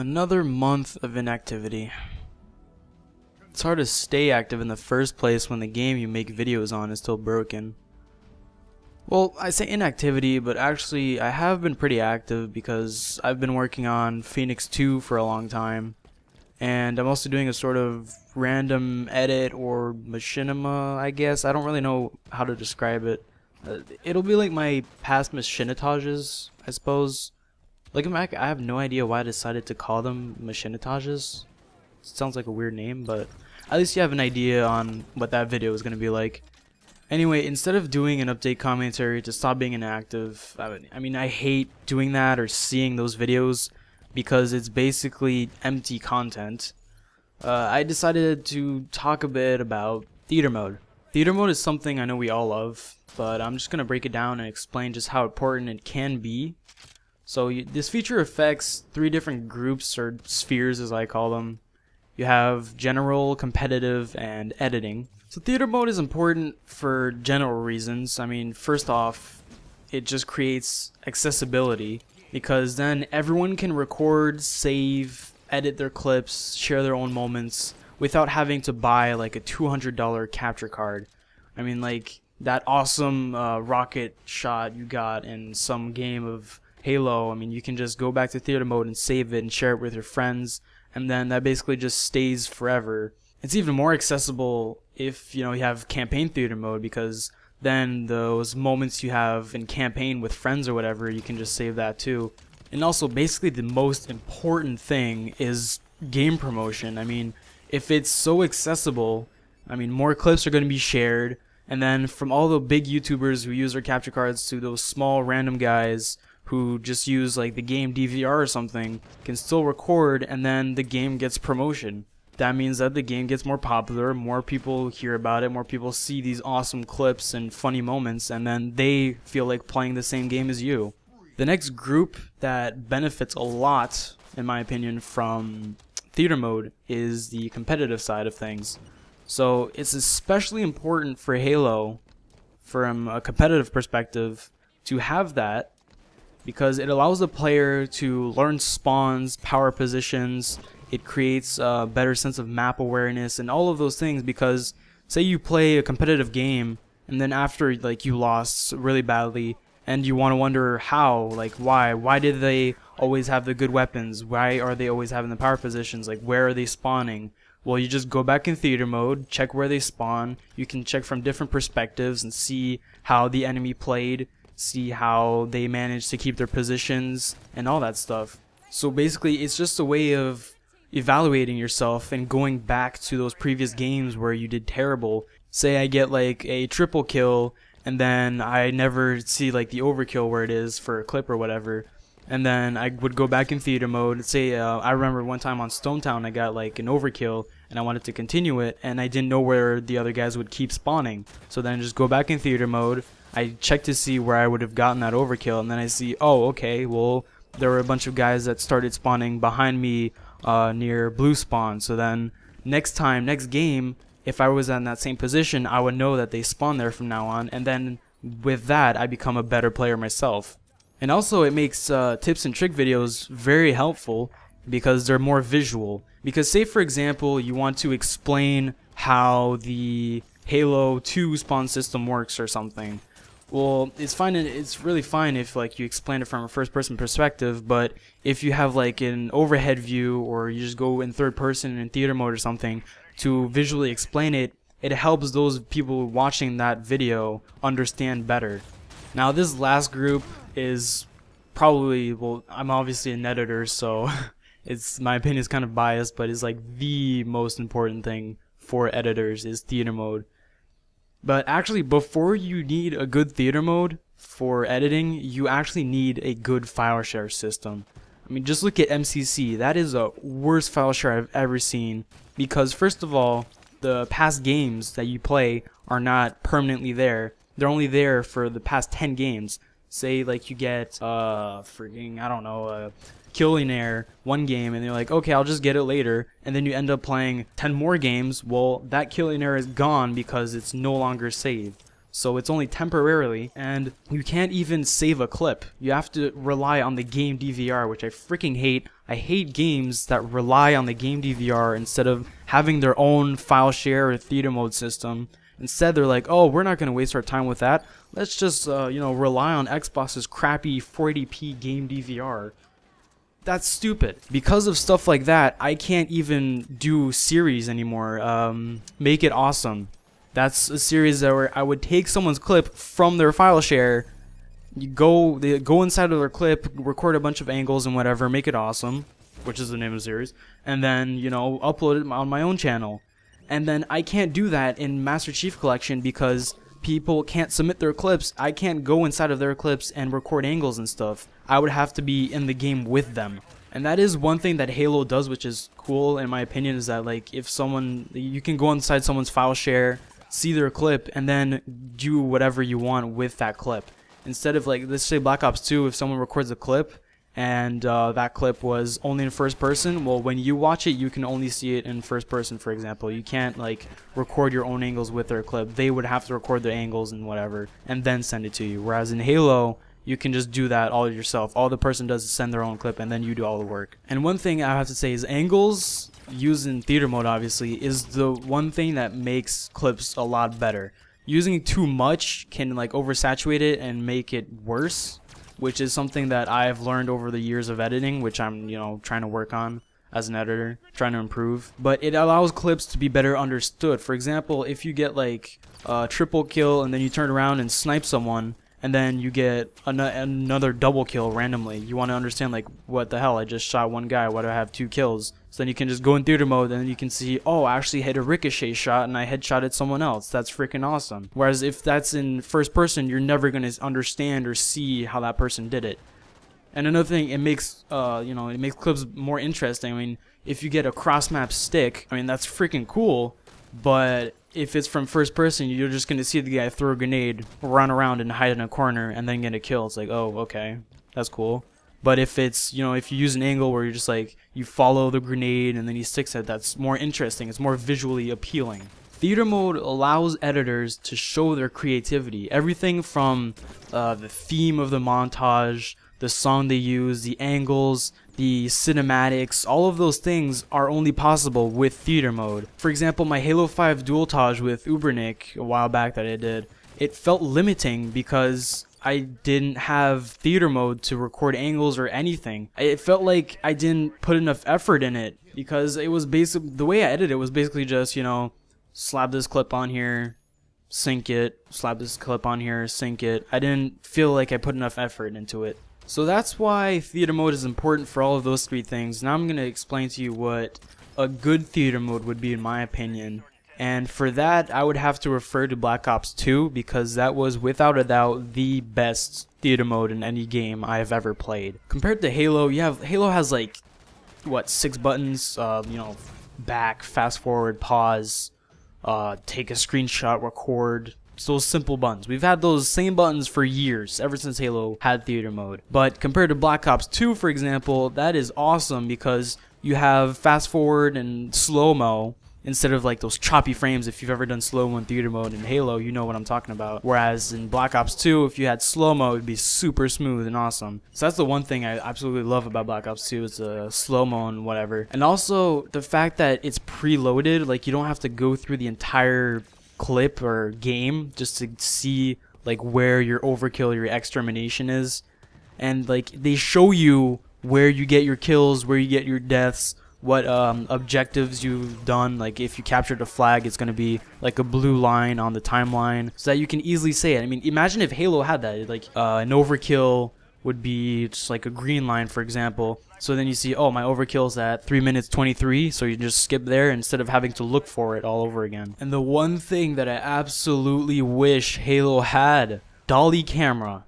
Another month of inactivity. It's hard to stay active in the first place when the game you make videos on is still broken. Well, I say inactivity, but actually I have been pretty active because I've been working on Phoenix 2 for a long time. And I'm also doing a sort of random edit or machinima, I guess. I don't really know how to describe it. It'll be like my past machinitages, I suppose. Looking back, I have no idea why I decided to call them machinitages. Sounds like a weird name, but at least you have an idea on what that video is going to be like. Anyway, instead of doing an update commentary to stop being inactive, I hate doing that or seeing those videos because it's basically empty content. I decided to talk a bit about theater mode. Theater mode is something I know we all love, but I'm just going to break it down and explain just how important it can be. So this feature affects 3 different groups or spheres, as I call them. You have general, competitive, and editing. So theater mode is important for general reasons. First off, it just creates accessibility because then everyone can record, save, edit their clips, share their own moments without having to buy like a $200 capture card. Like that awesome rocket shot you got in some game of Halo. You can just go back to theater mode and save it and share it with your friends, and then that basically just stays forever. It's even more accessible if you have campaign theater mode, because then those moments you have in campaign with friends or whatever, you can just save that too. And also, basically the most important thing is game promotion. If it's so accessible, more clips are going to be shared, and then from all the big YouTubers who use their capture cards to those small random guys who just use like the game DVR or something, can still record, and then the game gets promotion. That means that the game gets more popular, more people hear about it, more people see these awesome clips and funny moments, and then they feel like playing the same game as you. The next group that benefits a lot, in my opinion, from theater mode is the competitive side of things. So it's especially important for Halo, from a competitive perspective, to have that, because it allows the player to learn spawns, power positions. It creates a better sense of map awareness and all of those things, because say you play a competitive game and then after you lost really badly and you want to wonder how, why did they always have the good weapons, why are they always having the power positions, where are they spawning? Well, you just go back in theater mode, check where they spawn. You can check from different perspectives and see how the enemy played, see how they managed to keep their positions and all that stuff. So basically it's just a way of evaluating yourself and going back to those previous games where you did terrible. Say I get a triple kill and then I never see the overkill where it is for a clip or whatever, and then I would go back in theater mode. Say I remember one time on Stone Town I got an overkill and I wanted to continue it, and I didn't know where the other guys would keep spawning. So then I just go back in theater mode, I check to see where I would have gotten that overkill, and then I see, oh okay, well there were a bunch of guys that started spawning behind me near blue spawn. So then next game, if I was in that same position, I would know that they spawn there from now on, and then with that I become a better player myself. And also it makes tips and trick videos very helpful because they're more visual. Because say for example you want to explain how the Halo 2 spawn system works or something. Well, it's fine. It's really fine if you explain it from a first-person perspective, but if you have an overhead view, or you just go in third person in theater mode or something to visually explain it, it helps those people watching that video understand better. Now, this last group is probably, well, I'm obviously an editor, so my opinion is kind of biased, but it's the most important thing for editors is theater mode. But actually, before you need a good theater mode for editing, you actually need a good file share system. Just look at MCC. That is the worst file share I've ever seen, because first of all, the past games that you play are not permanently there. They're only there for the past 10 games. Say you get Killionaire one game, and you're okay, I'll just get it later, and then you end up playing 10 more games. Well, that Killionaire is gone because it's no longer saved. so it's only temporarily, and you can't even save a clip. You have to rely on the game DVR, which I freaking hate. I hate games that rely on the game DVR instead of having their own file share or theater mode system. Instead, they're like, oh, we're not going to waste our time with that. Let's just, rely on Xbox's crappy 480p game DVR. That's stupid. Because of stuff like that, I can't even do series anymore. Make It Awesome. That's a series where I would take someone's clip from their file share, they go inside of their clip, record a bunch of angles and whatever, Make It Awesome, which is the name of the series, and then, upload it on my own channel. And then I can't do that in Master Chief Collection because people can't submit their clips. I can't go inside of their clips and record angles and stuff. I would have to be in the game with them. And that is one thing that Halo does, which is cool in my opinion, is that like if you can go inside someone's file share, see their clip, and then do whatever you want with that clip. Instead of like, let's say Black Ops 2, if someone records a clip and that clip was only in first person, well, when you watch it, you can only see it in first person, for example. You can't like record your own angles with their clip. They would have to record their angles and whatever and then send it to you. Whereas in Halo, you can just do that all yourself. All the person does is send their own clip and then you do all the work. And one thing I have to say is angles used in theater mode, obviously, is the one thing that makes clips a lot better. Using too much can like oversaturate it and make it worse, which is something that I've learned over the years of editing, which I'm, trying to work on as an editor, trying to improve. But it allows clips to be better understood. For example, if you get like a triple kill and then you turn around and snipe someone, and then you get another double kill randomly, you want to understand like, what the hell, I just shot one guy, why do I have 2 kills? So then you can just go in theater mode and then you can see, oh, I actually hit a ricochet shot and I headshotted someone else. That's freaking awesome. Whereas if that's in first person, you're never going to understand or see how that person did it. And another thing, it makes it makes clips more interesting. I mean, if you get a cross map stick, I mean, that's freaking cool, but if it's from first person, you're just going to see the guy throw a grenade, run around and hide in a corner and then get a kill. It's like, oh, okay, that's cool. But if it's, if you use an angle where you're just like, you follow the grenade and then he sticks it, that's more interesting. It's more visually appealing. Theater mode allows editors to show their creativity. Everything from the theme of the montage, the song they use, the angles, the cinematics, all of those things are only possible with theater mode. For example, my Halo 5 dualtage with Ubernick a while back that I did, it felt limiting because I didn't have theater mode to record angles or anything. It felt like I didn't put enough effort in it because it was basically, the way I edited it was basically just, slap this clip on here, sync it, slap this clip on here, sync it. I didn't feel like I put enough effort into it. So that's why theater mode is important for all of those 3 things. Now I'm going to explain to you what a good theater mode would be in my opinion. And for that, I would have to refer to Black Ops 2 because that was without a doubt the best theater mode in any game I have ever played. Compared to Halo, Halo has like, 6 buttons, back, fast forward, pause, take a screenshot, record. So those simple buttons. We've had those same buttons for years, ever since Halo had theater mode. But compared to Black Ops 2, for example, that is awesome because you have fast forward and slow-mo instead of like those choppy frames. If you've ever done slow-mo in theater mode in Halo, you know what I'm talking about. Whereas in Black Ops 2, if you had slow-mo, it'd be super smooth and awesome. So that's the one thing I absolutely love about Black Ops 2 is the slow-mo and whatever. And also the fact that it's preloaded, like you don't have to go through the entire clip or game just to see like where your overkill, your extermination is. And like they show you where you get your kills, where you get your deaths, what objectives you've done. Like if you captured a flag, it's going to be like a blue line on the timeline so that you can easily say it. I mean, imagine if Halo had that, like an overkill would be just like a green line, for example. So then you see, oh, my overkill's at 3 minutes 23, so you just skip there instead of having to look for it all over again. And the one thing that I absolutely wish Halo had, dolly camera.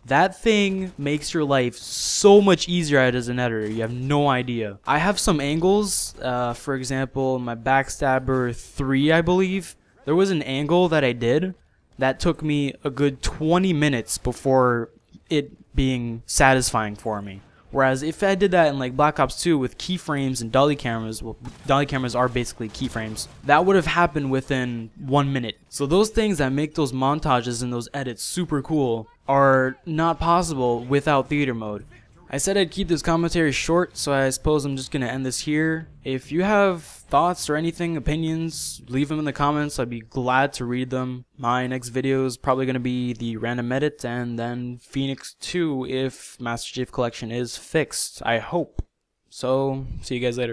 That thing makes your life so much easier as an editor. You have no idea. I have some angles, for example, my Backstabber 3, I believe. There was an angle that I did that took me a good 20 minutes before it being satisfying for me. Whereas if I did that in like Black Ops 2 with keyframes and dolly cameras, well, dolly cameras are basically keyframes, that would have happened within 1 minute. So those things that make those montages and those edits super cool are not possible without theater mode. I said I'd keep this commentary short, so I suppose I'm just going to end this here. If you have thoughts or anything, opinions, leave them in the comments. I'd be glad to read them. My next video is probably going to be the random edit and then Phoenix 2 if Master Chief Collection is fixed. I hope. So, see you guys later.